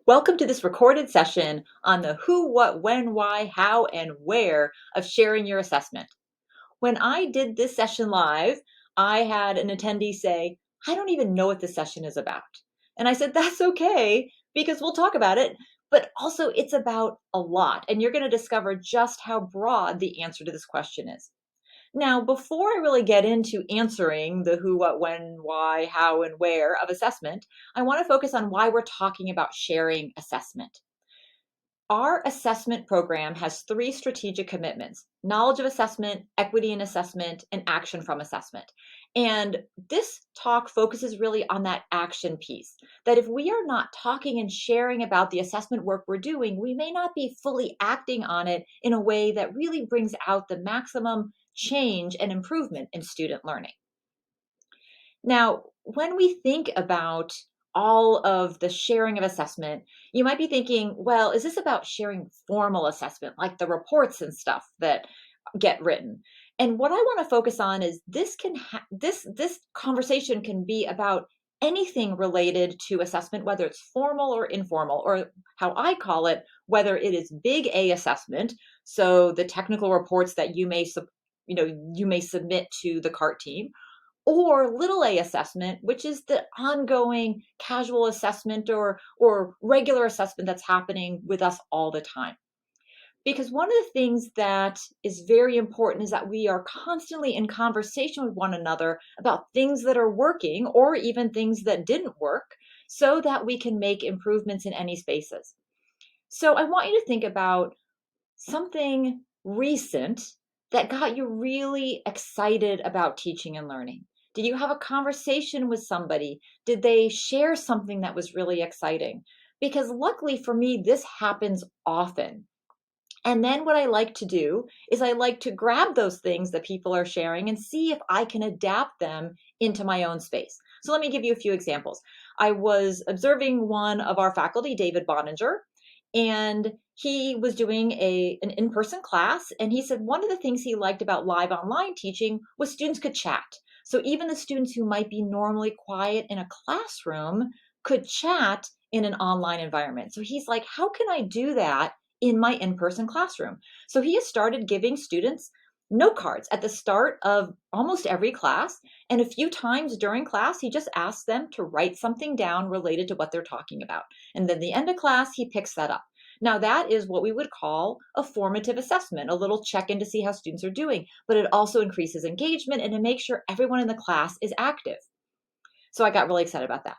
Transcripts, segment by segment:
Welcome to this recorded session on the who, what, when, why, how, and where of sharing your assessment. When I did this session live, I had an attendee say, I don't even know what this session is about. And I said, that's okay, because we'll talk about it, but also it's about a lot. And you're going to discover just how broad the answer to this question is. Now, before I really get into answering the who, what, when, why, how, and where of assessment, I want to focus on why we're talking about sharing assessment. Our assessment program has three strategic commitments: knowledge of assessment, equity in assessment, and action from assessment. And this talk focuses really on that action piece. That if we are not talking and sharing about the assessment work we're doing, we may not be fully acting on it in a way that really brings out the maximum change and improvement in student learning. Now, when we think about all of the sharing of assessment, you might be thinking, well, is this about sharing formal assessment, like the reports and stuff that get written? And what I want to focus on is this conversation can be about anything related to assessment, whether it's formal or informal, or how I call it, whether it is big A assessment, so the technical reports that you may submit to the CART team, or little a assessment, which is the ongoing casual assessment or regular assessment that's happening with us all the time. Because one of the things that is very important is that we are constantly in conversation with one another about things that are working or even things that didn't work so that we can make improvements in any spaces. So I want you to think about something recent that got you really excited about teaching and learning. Did you have a conversation with somebody? Did they share something that was really exciting? Because luckily for me, this happens often. And then what I like to do is I like to grab those things that people are sharing and see if I can adapt them into my own space. So let me give you a few examples. I was observing one of our faculty, David Boninger, and he was doing an in-person class, and he said one of the things he liked about live online teaching was students could chat. So even the students who might be normally quiet in a classroom could chat in an online environment. So he's like, how can I do that in my in-person classroom? So he has started giving students note cards at the start of almost every class. And a few times during class, he just asks them to write something down related to what they're talking about. And then the end of class, he picks that up. Now, that is what we would call a formative assessment, a little check-in to see how students are doing, but it also increases engagement and it makes sure everyone in the class is active. So I got really excited about that.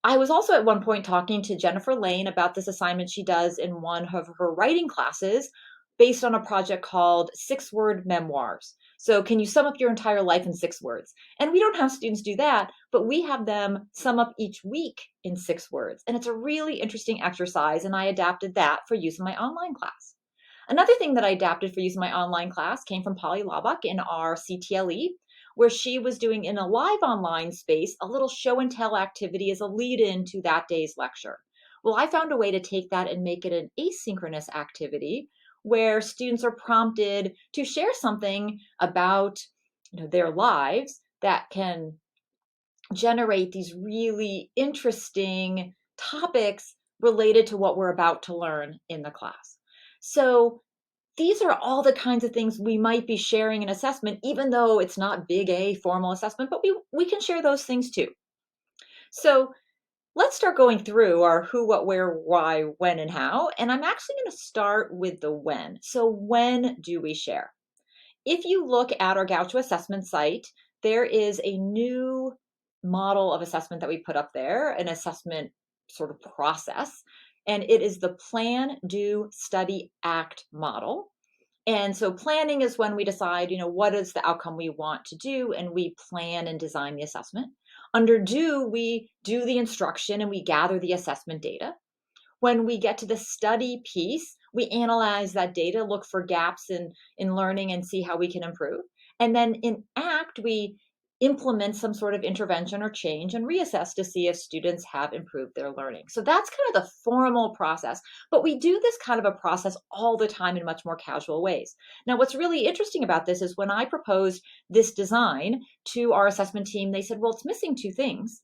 I was also at one point talking to Jennifer Lane about this assignment she does in one of her writing classes based on a project called 6-Word Memoirs. So, can you sum up your entire life in 6 words? And we don't have students do that, but we have them sum up each week in 6 words. And it's a really interesting exercise, and I adapted that for use in my online class. Another thing that I adapted for use in my online class came from Polly Laubach in our CTLE, where she was doing in a live online space a little show and tell activity as a lead in to that day's lecture. Well, I found a way to take that and make it an asynchronous activity where students are prompted to share something about their lives that can generate these really interesting topics related to what we're about to learn in the class. So these are all the kinds of things we might be sharing in assessment, even though it's not big A formal assessment, but we can share those things too. So let's start going through our who, what, where, why, when, and how. And I'm actually going to start with the when. So when do we share? If you look at our Gaucho assessment site, there is a new model of assessment that we put up there, an assessment sort of process, and it is the plan, do, study, act model. And so planning is when we decide, what is the outcome we want to do, and we plan and design the assessment. Under do, we do the instruction and we gather the assessment data. When we get to the study piece, we analyze that data, look for gaps in learning and see how we can improve. And then in ACT, we implement some sort of intervention or change and reassess to see if students have improved their learning. So that's kind of the formal process, but we do this kind of a process all the time in much more casual ways. Now, what's really interesting about this is when I proposed this design to our assessment team, they said, well, it's missing two things.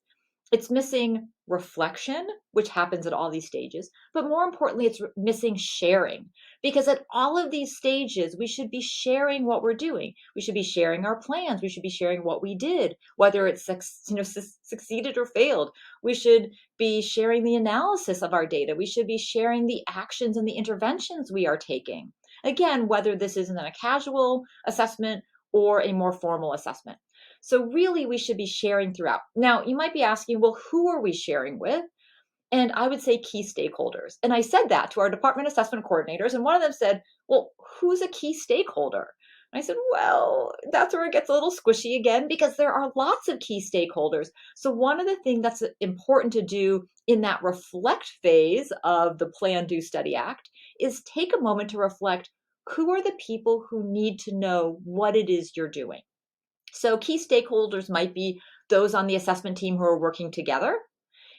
It's missing reflection, which happens at all these stages, but more importantly, it's missing sharing. Because at all of these stages, we should be sharing what we're doing. We should be sharing our plans. We should be sharing what we did, whether it's succeeded or failed. We should be sharing the analysis of our data. We should be sharing the actions and the interventions we are taking. Again, whether this is in a casual assessment or a more formal assessment. So really, we should be sharing throughout. Now, you might be asking, well, who are we sharing with? And I would say key stakeholders. And I said that to our department assessment coordinators. And one of them said, well, who's a key stakeholder? And I said, well, that's where it gets a little squishy again, because there are lots of key stakeholders. So one of the things that's important to do in that reflect phase of the Plan, Do, Study, Act is take a moment to reflect, who are the people who need to know what it is you're doing? So key stakeholders might be those on the assessment team who are working together.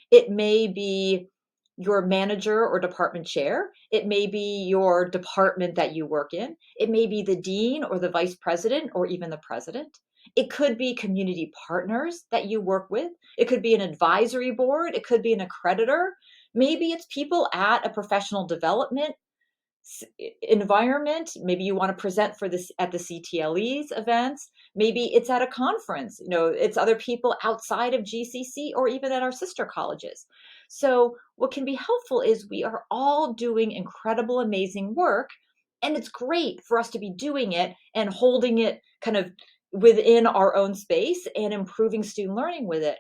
It may be your manager or department chair. It may be your department that you work in. It may be the dean or the vice president or even the president. It could be community partners that you work with. It could be an advisory board. It could be an accreditor. Maybe it's people at a professional development environment. Maybe you want to present for this at the CTLE's events. Maybe it's at a conference. It's other people outside of GCC or even at our sister colleges. So what can be helpful is we are all doing incredible, amazing work, and it's great for us to be doing it and holding it kind of within our own space and improving student learning with it.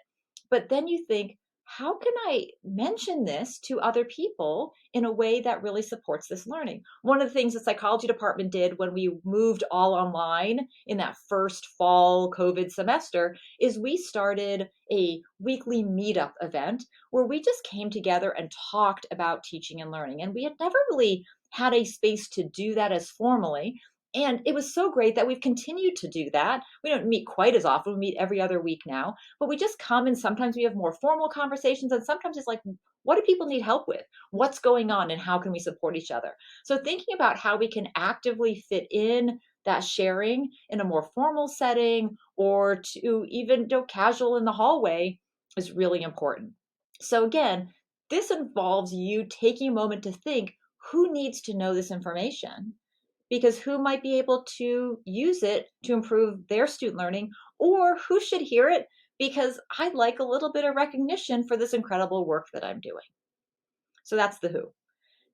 But then you think, how can I mention this to other people in a way that really supports this learning? One of the things the psychology department did when we moved all online in that first fall COVID semester is we started a weekly meetup event where we just came together and talked about teaching and learning. And we had never really had a space to do that as formally. And it was so great that we've continued to do that. We don't meet quite as often. We meet every other week now, but we just come and sometimes we have more formal conversations. And sometimes it's like, what do people need help with? What's going on and how can we support each other? So thinking about how we can actively fit in that sharing in a more formal setting or to even go casual in the hallway is really important. So again, this involves you taking a moment to think, who needs to know this information? Because who might be able to use it to improve their student learning, or who should hear it because I'd like a little bit of recognition for this incredible work that I'm doing. So that's the who.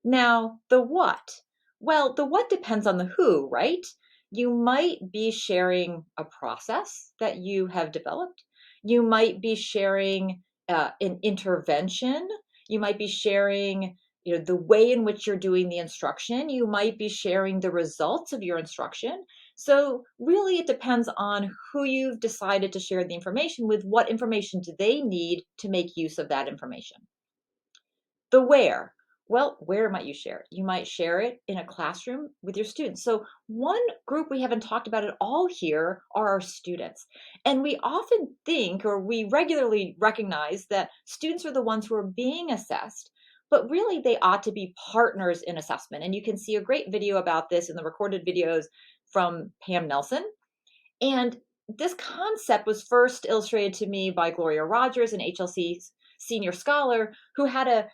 Now, the what. Well, the what depends on the who, right? You might be sharing a process that you have developed. You might be sharing an intervention. You might be sharing the way in which you're doing the instruction. You might be sharing the results of your instruction. So really it depends on who you've decided to share the information with. What information do they need to make use of that information? The where. Well, where might you share it? You might share it in a classroom with your students. So one group we haven't talked about at all here are our students. And we often think, or we regularly recognize, that students are the ones who are being assessed, but really they ought to be partners in assessment. And you can see a great video about this in the recorded videos from Pam Nelson. And this concept was first illustrated to me by Gloria Rogers, an HLC senior scholar who had a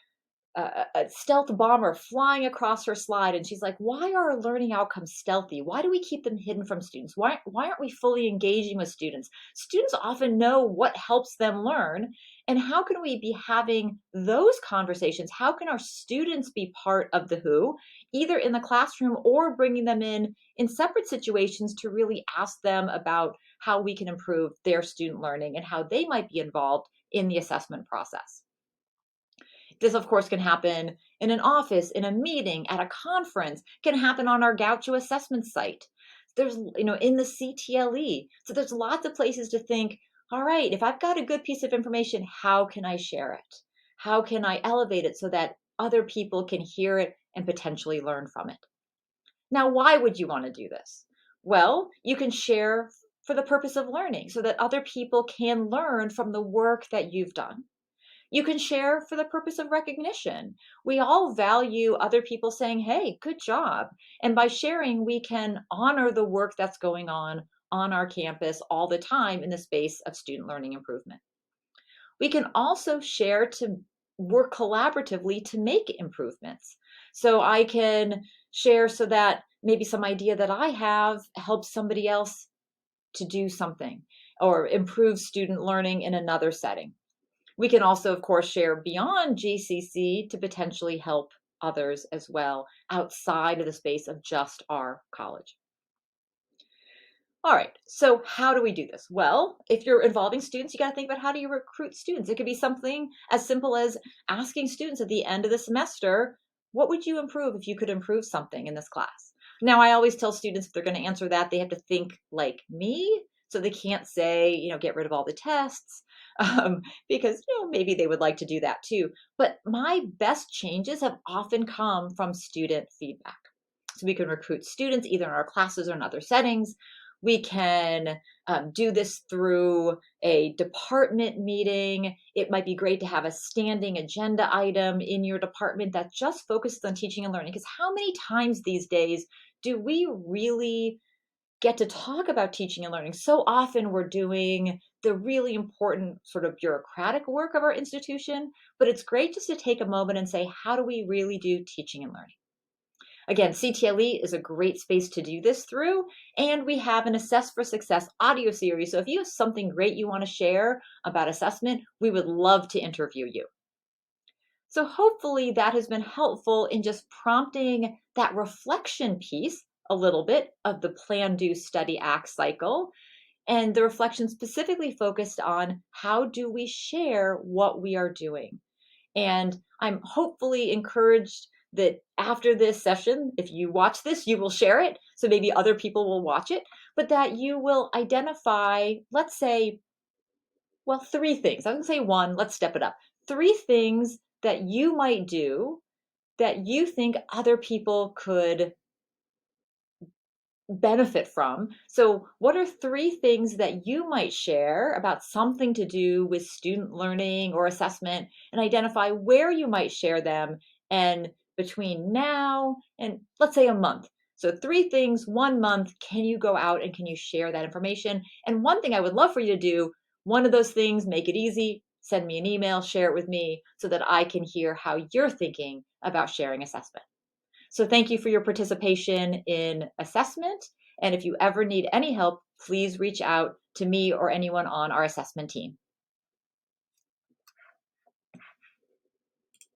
stealth bomber flying across her slide, and she's like, why are our learning outcomes stealthy? Why do we keep them hidden from students? Why aren't we fully engaging with students? Students often know what helps them learn, and how can we be having those conversations? How can our students be part of the who, either in the classroom or bringing them in separate situations to really ask them about how we can improve their student learning and how they might be involved in the assessment process? This, of course, can happen in an office, in a meeting, at a conference, can happen on our Gaucho assessment site. There's, in the CTLE. So there's lots of places to think, all right, if I've got a good piece of information, how can I share it? How can I elevate it so that other people can hear it and potentially learn from it? Now, why would you want to do this? Well, you can share for the purpose of learning so that other people can learn from the work that you've done. You can share for the purpose of recognition. We all value other people saying, hey, good job. And by sharing, we can honor the work that's going on our campus all the time in the space of student learning improvement. We can also share to work collaboratively to make improvements. So I can share so that maybe some idea that I have helps somebody else to do something or improve student learning in another setting. We can also, of course, share beyond GCC to potentially help others as well outside of the space of just our college. All right, so how do we do this? Well, if you're involving students, you got to think about how do you recruit students? It could be something as simple as asking students at the end of the semester, what would you improve if you could improve something in this class? Now, I always tell students if they're going to answer that, they have to think like me. So they can't say, get rid of all the tests, because, maybe they would like to do that too. But my best changes have often come from student feedback. So we can recruit students either in our classes or in other settings. We can do this through a department meeting. It might be great to have a standing agenda item in your department that just focuses on teaching and learning. Because how many times these days do we really get to talk about teaching and learning? So often we're doing the really important sort of bureaucratic work of our institution, but it's great just to take a moment and say, how do we really do teaching and learning? Again, CTLE is a great space to do this through, and we have an Assess for Success audio series. So if you have something great you want to share about assessment, we would love to interview you. So hopefully that has been helpful in just prompting that reflection piece a little bit of the Plan, Do, Study, Act cycle, and the reflection specifically focused on how do we share what we are doing. And I'm hopefully encouraged that after this session, if you watch this, you will share it. So maybe other people will watch it, but that you will identify, let's say, well, three things. I was going to say one, let's step it up. Three things that you might do that you think other people could benefit from. So, what are three things that you might share about something to do with student learning or assessment, and identify where you might share them and between now and let's say a month? So, three things, 1 month, can you go out and can you share that information? And one thing I would love for you to do, one of those things, make it easy, send me an email, share it with me so that I can hear how you're thinking about sharing assessment. So thank you for your participation in assessment. And if you ever need any help, please reach out to me or anyone on our assessment team.